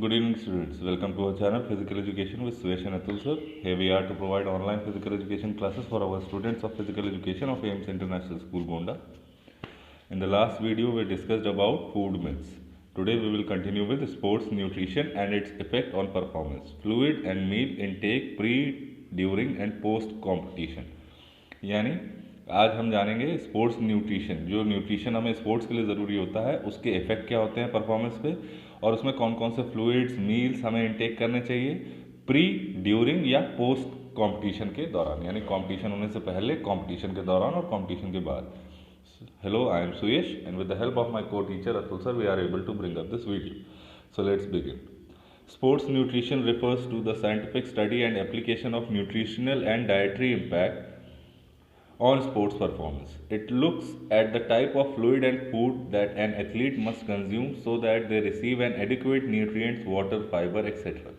Good evening, students. Welcome to our channel Physical Education with Suresh and Atul sir. Here we are to provide online physical education classes for our students of physical education of AIMS International School, Gonda. In the last video, we discussed about food myths. Today, we will continue with sports nutrition and its effect on performance. Fluid and meal intake pre, during and post competition. यानी आज हम जानेंगे sports nutrition, जो nutrition हमें sports के लिए ज़रूरी होता है उसके इफ़ेक्ट क्या होते हैं परफॉर्मेंस पे, और उसमें कौन कौन से फ्लूइड्स मील्स हमें इंटेक करने चाहिए प्री, ड्यूरिंग या पोस्ट कंपटीशन के दौरान, यानी कंपटीशन होने से पहले, कंपटीशन के दौरान और कंपटीशन के बाद. Hello, I am Suyesh and with the help of my co-teacher Atul sir, we are able to bring up this video. So let's begin. Sports nutrition refers to the scientific study and application of nutritional and dietary impact on sports performance. It looks at the type of fluid and food that an athlete must consume so that they receive an adequate nutrients, water, fiber, etc.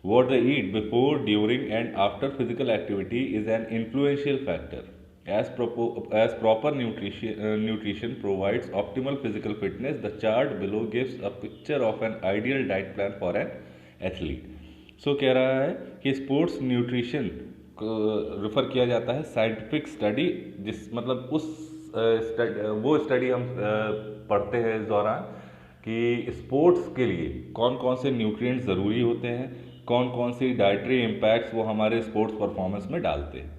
What they eat before, during and after physical activity is an influential factor. As proper nutrition provides optimal physical fitness, the chart below gives a picture of an ideal diet plan for an athlete. So कह रहा है कि sports nutrition refer किया जाता है scientific study, जिस मतलब वो स्टडी हम पढ़ते हैं इस दौरान कि स्पोर्ट्स के लिए कौन कौन से न्यूट्रिएंट्स ज़रूरी होते हैं, कौन कौन सी डाइटरी इम्पैक्ट्स वो हमारे स्पोर्ट्स परफॉर्मेंस में डालते हैं.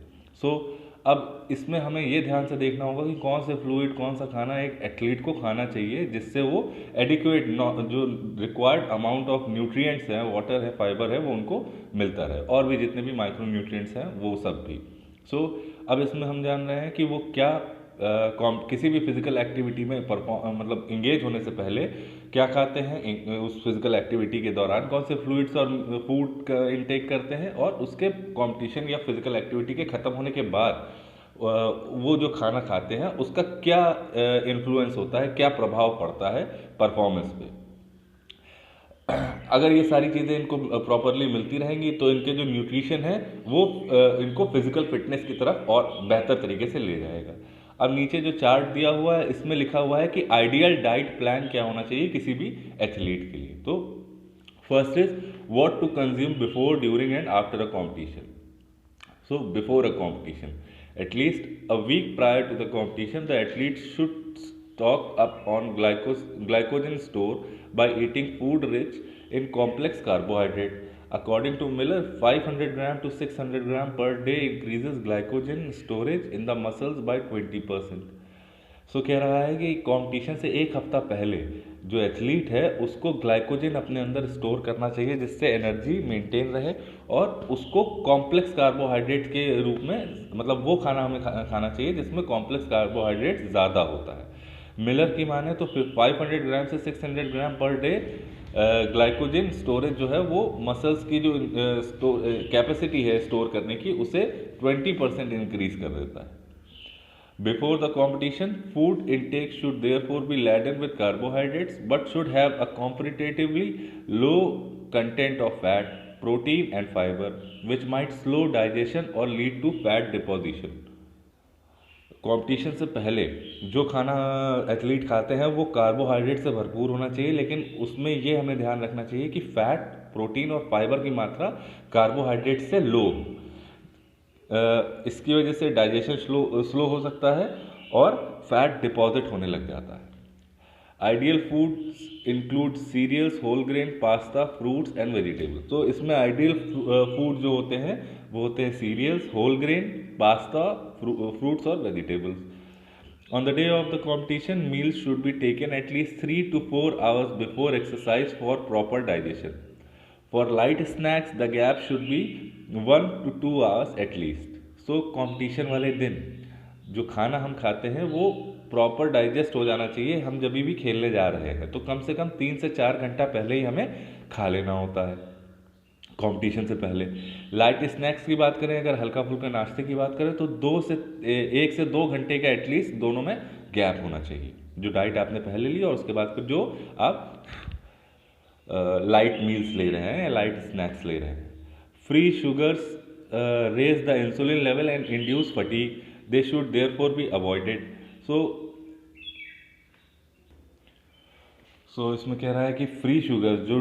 अब इसमें हमें ये ध्यान से देखना होगा कि कौन से फ्लूइड, कौन सा खाना एक एथलीट को खाना चाहिए जिससे वो एडिक्वेट जो रिक्वायर्ड अमाउंट ऑफ न्यूट्रिएंट्स हैं, वाटर है, फाइबर है, वो उनको मिलता रहे, और भी जितने भी माइक्रो न्यूट्रिएंट्स हैं वो सब भी. अब इसमें हम जान रहे हैं कि वो क्या किसी भी फिजिकल एक्टिविटी में मतलब इंगेज होने से पहले क्या खाते हैं, उस फिजिकल एक्टिविटी के दौरान कौन से फ्लूइड्स और फूड का इंटेक करते हैं, और उसके कंपटीशन या फिजिकल एक्टिविटी के ख़त्म होने के बाद वो जो खाना खाते हैं उसका क्या इन्फ्लुएंस होता है, क्या प्रभाव पड़ता है परफॉर्मेंस पे. अगर ये सारी चीज़ें इनको प्रॉपरली मिलती रहेंगी तो इनके जो न्यूट्रिशन है वो इनको फिजिकल फिटनेस की तरफ और बेहतर तरीके से ले जाएगा. अब नीचे जो चार्ट दिया हुआ है इसमें लिखा हुआ है कि आइडियल डाइट प्लान क्या होना चाहिए किसी भी एथलीट के लिए. तो first is what to consume before, during and after a competition. So before a competition, at least a week prior to the competition, the athlete should stock up on glycogen store by eating food rich in complex carbohydrate. According to Miller, 500 gram to 600 gram per day increases glycogen storage in the muscles by 20%. कह रहा है कि competition से एक हफ्ता पहले जो athlete है उसको ग्लाइकोजन अपने अंदर स्टोर करना चाहिए जिससे एनर्जी मेंटेन रहे, और उसको कॉम्प्लेक्स कार्बोहाइड्रेट के रूप में, मतलब वो खाना हमें खाना चाहिए जिसमें कॉम्प्लेक्स कार्बोहाइड्रेट ज़्यादा होता है. मिलर की माने तो 500 ग्राम से 600 ग्राम पर डे ग्लाइकोजन स्टोरेज जो है वो मसल्स की जो कैपेसिटी है स्टोर करने की उसे 20% इंक्रीज कर देता है. Before the competition, food intake should therefore be laden with carbohydrates but should have a comparatively low content of fat, protein and fiber, which might slow digestion or lead to fat deposition. Competition से पहले जो खाना athlete खाते हैं वो carbohydrate से भरपूर होना चाहिए, लेकिन उसमें ये हमें ध्यान रखना चाहिए कि फैट, प्रोटीन और फाइबर की मात्रा कार्बोहाइड्रेट से लो. इसकी वजह से डाइजेशन स्लो हो सकता है और फैट डिपॉजिट होने लग जाता है. Ideal foods include cereals, whole grain, pasta, fruits and vegetables. तो इसमें आइडियल फूड जो होते हैं वो होते हैं cereals, whole grain, pasta, fruits और vegetables. On the day of the competition, meals should be taken at least 3 to 4 hours before exercise for proper digestion. For light snacks, the gap should be 1 to 2 hours at least. Competition वाले दिन जो खाना हम खाते हैं वो proper digest हो जाना चाहिए. हम जब भी खेलने जा रहे हैं तो कम से कम 3 से 4 घंटा पहले ही हमें खा लेना होता है कंपटीशन से पहले. लाइट स्नैक्स की बात करें, अगर हल्का फुल्का नाश्ते की बात करें तो 1 से 2 घंटे का एटलीस्ट दोनों में गैप होना चाहिए, जो डाइट आपने पहले ली और उसके बाद फिर जो आप लाइट मील्स ले रहे हैं या लाइट स्नैक्स ले रहे हैं. Free sugars raise the insulin level and induce fatigue. They should therefore be avoided. सो इसमें कह रहा है कि फ्री शुगर जो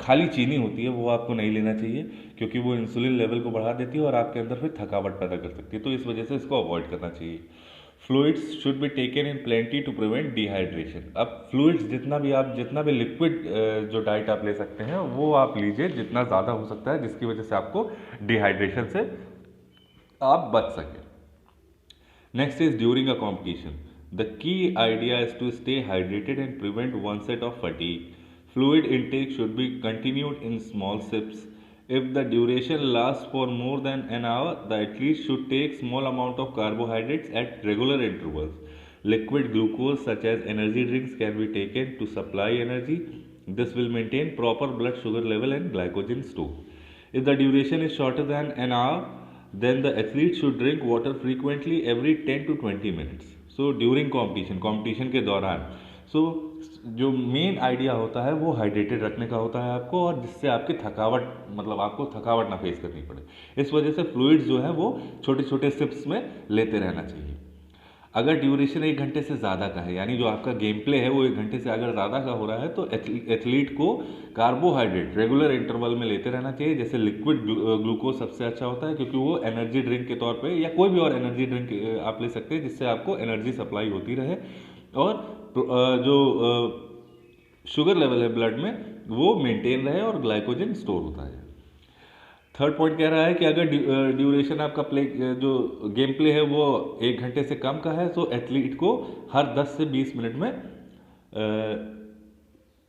खाली चीनी होती है वो आपको नहीं लेना चाहिए, क्योंकि वो इंसुलिन लेवल को बढ़ा देती है और आपके अंदर फिर थकावट पैदा कर सकती है, तो इस वजह से इसको अवॉइड करना चाहिए। Fluids should be taken in plenty to prevent dehydration. अब फ्लूइड्स जितना भी लिक्विड जो डाइट आप ले सकते हैं वो आप लीजिए जितना ज़्यादा हो सकता है, जिसकी वजह से आपको डिहाइड्रेशन से आप बच सकें। Next is during a competition. The key idea is to stay hydrated and prevent onset of fatigue. Fluid intake should be continued in small sips. If the duration lasts for more than an hour, the athlete should take small amount of carbohydrates at regular intervals. Liquid glucose such as energy drinks can be taken to supply energy. This will maintain proper blood sugar level and glycogen store. If the duration is shorter than an hour, then the athlete should drink water frequently every 10 to 20 minutes. So during competition के दौरान जो main idea होता है वो hydrated रखने का होता है आपको, और जिससे आपकी आपको थकावट ना फेस करनी पड़े। इस वजह से फ्लूइड्स जो है वो छोटे छोटे सिप्स में लेते रहना चाहिए। अगर ड्यूरेशन 1 घंटे से ज़्यादा का है, यानी जो आपका गेम प्ले है वो 1 घंटे से अगर ज़्यादा का हो रहा है, तो एथलीट को कार्बोहाइड्रेट रेगुलर इंटरवल में लेते रहना चाहिए। जैसे लिक्विड ग्लूकोज सबसे अच्छा होता है, क्योंकि वो एनर्जी ड्रिंक के तौर पे या कोई भी और एनर्जी ड्रिंक आप ले सकते हैं जिससे आपको एनर्जी सप्लाई होती रहे, और जो शुगर लेवल है ब्लड में वो मेंटेन रहे और ग्लाइकोजन स्टोर होता है। थर्ड पॉइंट कह रहा है कि अगर ड्यूरेशन आपका जो गेम प्ले है वो 1 घंटे से कम का है, तो एथलीट को हर 10 से 20 मिनट में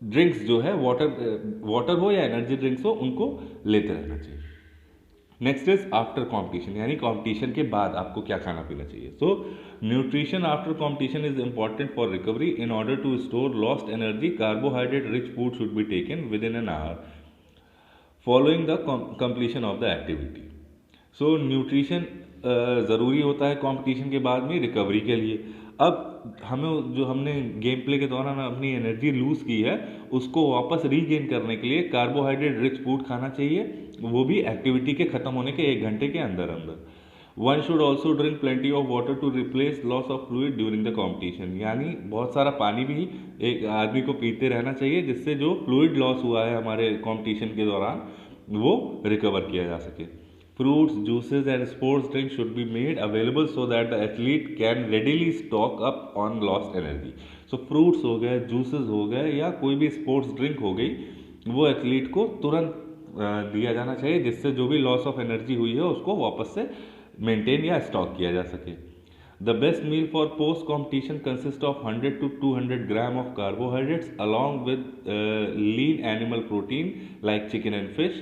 ड्रिंक्स जो है वाटर हो या एनर्जी ड्रिंक्स हो उनको लेते रहना चाहिए। नेक्स्ट इज आफ्टर कॉम्पिटिशन, यानी कॉम्पिटिशन के बाद आपको क्या खाना पीना चाहिए। So nutrition after competition is important for recovery. In order to store lost energy, carbohydrate rich food should be taken within an hour following the completion of the activity. So nutrition ज़रूरी होता है competition के बाद में recovery के लिए। अब हमने गेम प्ले के दौरान अपनी एनर्जी लूज़ की है, उसको वापस रीगेन करने के लिए कार्बोहाइड्रेट रिच फूड खाना चाहिए, वो भी एक्टिविटी के ख़त्म होने के 1 घंटे के अंदर अंदर। One should also drink plenty of water to replace loss of fluid during the competition, यानी बहुत सारा पानी भी एक आदमी को पीते रहना चाहिए, जिससे जो फ्लूइड लॉस हुआ है हमारे कॉम्पिटिशन के दौरान वो रिकवर किया जा सके। Fruits, juices and sports drink should be made available so that the athlete can readily stock up on lost energy. So fruits हो गए, जूसेस हो गए या कोई भी स्पोर्ट्स ड्रिंक हो गई, वो एथलीट को तुरंत दिया जाना चाहिए, जिससे जो भी लॉस ऑफ एनर्जी हुई है उसको वापस से मेंटेन या स्टॉक किया जा सके। The best meal for post competition consist of 100 to 200 gram of carbohydrates along with lean animal protein like chicken and fish.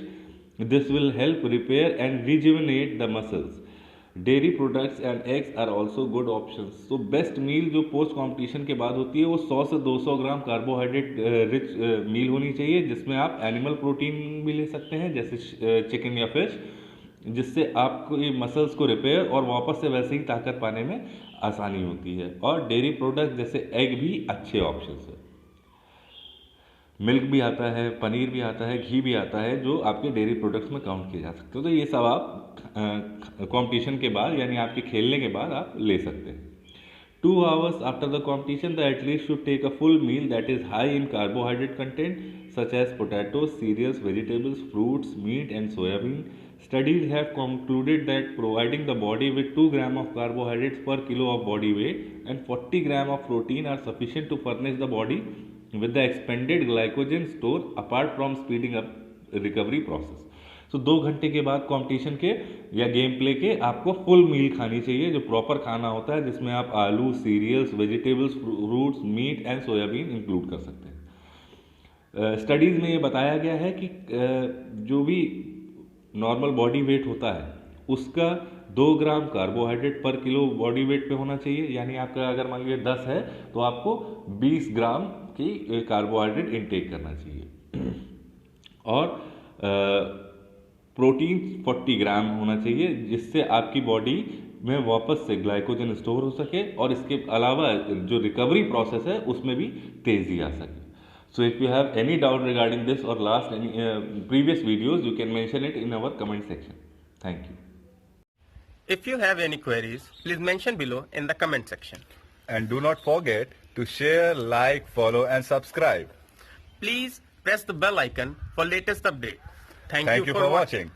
This will help repair and rejuvenate the muscles. Dairy products and eggs are also good options. तो best meal जो post competition के बाद होती है वो 100 से 200 ग्राम carbohydrate rich मील होनी चाहिए, जिसमें आप एनिमल प्रोटीन भी ले सकते हैं जैसे चिकन या फिश, जिससे आपको ये मसल्स को रिपेयर और वापस से वैसे ही ताकत पाने में आसानी होती है। और डेयरी प्रोडक्ट जैसे एग भी अच्छे ऑप्शंस है। मिल्क भी आता है, पनीर भी आता है, घी भी आता है, जो आपके डेयरी प्रोडक्ट्स में काउंट किए जा सकते हो। तो ये सब आप कंपटीशन के बाद यानी आपके खेलने के बाद आप ले सकते हैं। 2 hours after the competition, the athlete should take a full meal that is high in carbohydrate content such as potatoes, cereals, vegetables, fruits, meat and soybean. Studies have concluded that providing the body with 2 grams of carbohydrates per kilo of body weight and 40 grams of protein are sufficient to furnish the body with the expended glycogen store apart from speeding up recovery process. So 2 घंटे के बाद competition के या game play के आपको full meal खानी चाहिए, जो प्रॉपर खाना होता है, जिसमें आप आलू, cereals, vegetables, fruits, meat and soybean include कर सकते हैं। स्टडीज़ में ये बताया गया है कि जो भी नॉर्मल बॉडी वेट होता है उसका 2 ग्राम कार्बोहाइड्रेट पर किलो बॉडी वेट पे होना चाहिए, यानी आपका अगर मान लीजिए 10 है तो आपको 20 ग्राम की कार्बोहाइड्रेट इनटेक करना चाहिए। और प्रोटीन 40 ग्राम होना चाहिए, जिससे आपकी बॉडी में वापस से ग्लाइकोजन स्टोर हो सके और इसके अलावा जो रिकवरी प्रोसेस है उसमें भी तेज़ी आ सके। So if you have any doubt regarding this or any previous videos, you can mention it in our comment section. Thank you. If you have any queries, please mention below in the comment section. And do not forget to share, like, follow and subscribe. Please press the bell icon for latest update. Thank Thank you for watching.